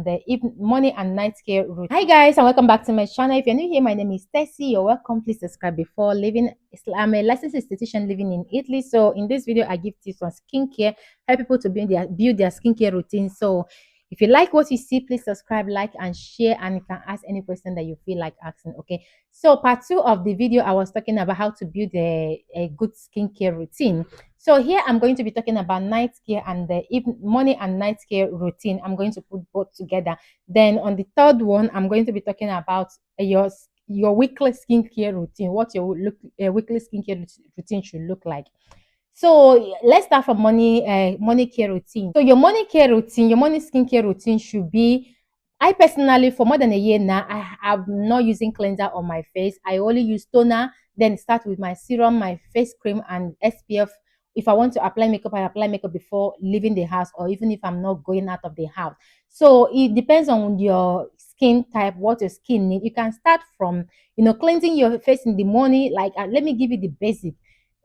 and the morning and night care routine. Hi guys, and welcome back to my channel. If you're new here, my name is Tessie. You're welcome. Please subscribe. Before living, I'm a licensed esthetician living in Italy. So in this video, I give tips on skincare, help people to build their skincare routine. So if you like what you see, please subscribe, like, and share, and you can ask any question that you feel like asking. Okay. So part 2 of the video, I was talking about how to build a good skincare routine. So here I'm going to be talking about night care and the morning and night care routine. I'm going to put both together. Then on the third one, I'm going to be talking about your weekly skincare routine, what your weekly skincare routine should look like. So let's start from morning care routine. So your morning care routine, your morning skincare routine should be. I personally, for more than a year now, I have not using cleanser on my face. I only use toner, then start with my serum, my face cream, and SPF. If I want to apply makeup, I apply makeup before leaving the house, or even if I'm not going out of the house. So it depends on your skin type, what your skin needs. You can start from, cleansing your face in the morning. Like, let me give you the basic.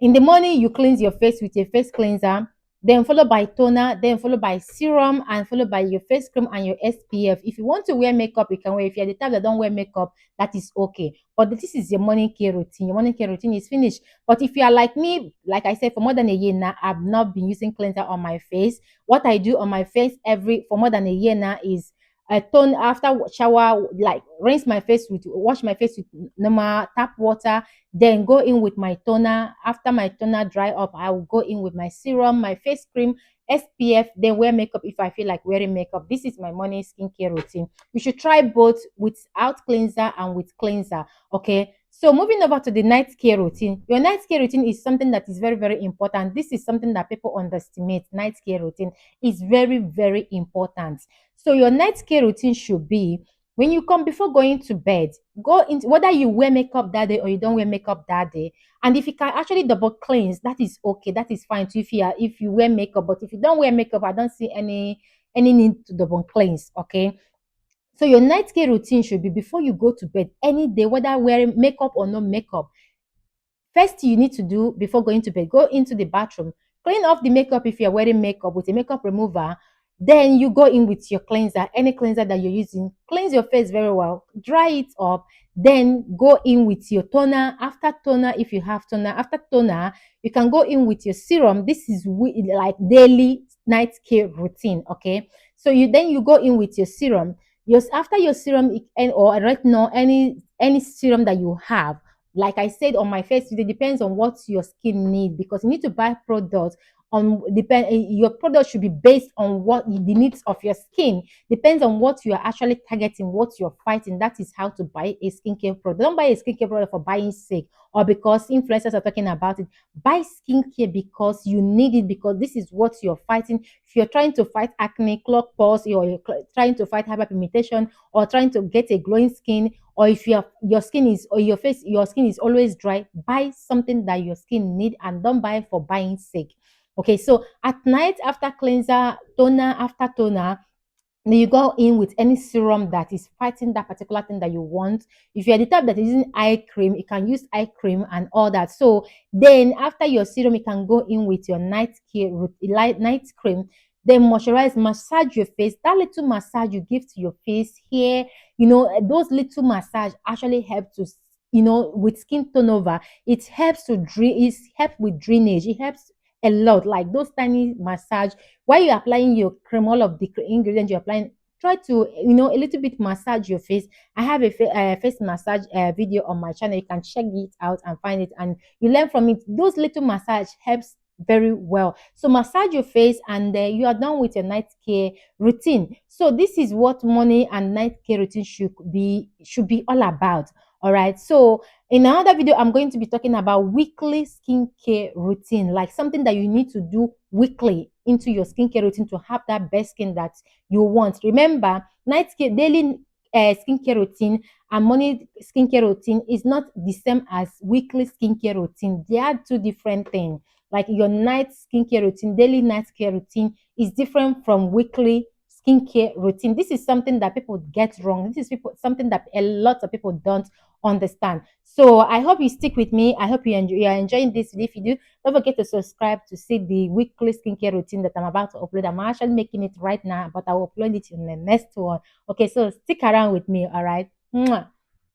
In the morning, you cleanse your face with your face cleanser, then followed by toner, then followed by serum, and followed by your face cream and your SPF. If you want to wear makeup, you can wear. If you're the type that don't wear makeup, that is okay. But this is your morning care routine. Your morning care routine is finished. But if you are like me, like I said, for more than a year now, I've not been using cleanser on my face. What I do on my face for more than a year now is I tone after shower, like wash my face with normal tap water, then go in with my toner. After my toner dry up, I will go in with my serum, my face cream, SPF, then wear makeup if I feel like wearing makeup. This is my morning skincare routine. You should try both without cleanser and with cleanser. Okay. So moving over to the night care routine. Your night care routine is something that is very, very important. This is something that people underestimate. Night care routine is very, very important. So your night care routine should be when you come before going to bed, go into whether you wear makeup that day or you don't wear makeup that day. And if you can actually double cleanse, that is okay. That is fine too if you wear makeup. But if you don't wear makeup, I don't see any need to double cleanse. Okay. So your night care routine should be before you go to bed any day, whether wearing makeup or no makeup. First you need to do before going to bed, go into the bathroom, clean off the makeup if you're wearing makeup with a makeup remover. Then you go in with your cleanser, any cleanser that you're using. Cleanse your face very well, dry it up, then go in with your toner. After toner, if you have toner, after toner, you can go in with your serum. This is like daily night care routine. Okay. So you go in with your serum. After your serum, or right now, any serum that you have, like I said on my face, it depends on what your skin needs, because you need to buy products your product should be based on what the needs of your skin. Depends on what you are actually targeting, what you're fighting. That is how to buy a skincare product. Don't buy a skincare product for buying sake or because influencers are talking about it. Buy skincare because you need it, because this is what you're fighting. If you're trying to fight acne, clog pores, or you're trying to fight hyperpigmentation, or trying to get a glowing skin, or if your skin is, or your skin is always dry, buy something that your skin need, and don't buy for buying sake. Okay, so at night, after cleanser, toner, after toner, then you go in with any serum that is fighting that particular thing that you want. If you're the type that is using eye cream, you can use eye cream and all that. So then after your serum, you can go in with your night cream. Then moisturize, massage your face. That little massage you give to your face here, those little massage actually help to, with skin turnover. It helps to drain. It helps with drainage. It helps a lot. Like those tiny massage while you're applying your cream, all of the ingredients you're applying, try to, a little bit massage your face. I have a face massage video on my channel. You can check it out and find it, and you learn from it. Those little massage helps very well. So massage your face, and you are done with your night care routine. So this is what morning and night care routine should be all about. All right. So in another video, I'm going to be talking about weekly skincare routine, like something that you need to do weekly into your skincare routine to have that best skin that you want. Remember, daily skincare routine and morning skincare routine is not the same as weekly skincare routine. They are two different things. Like your night skincare routine, daily night care routine is different from weekly skincare routine. This is something that people get wrong. This is something that a lot of people don't understand. So I hope you stick with me. I hope you are enjoying this video. If you do, don't forget to subscribe to see the weekly skincare routine that I'm about to upload. I'm actually making it right now, but I will upload it in the next one. Okay, so stick around with me. All right. Mwah.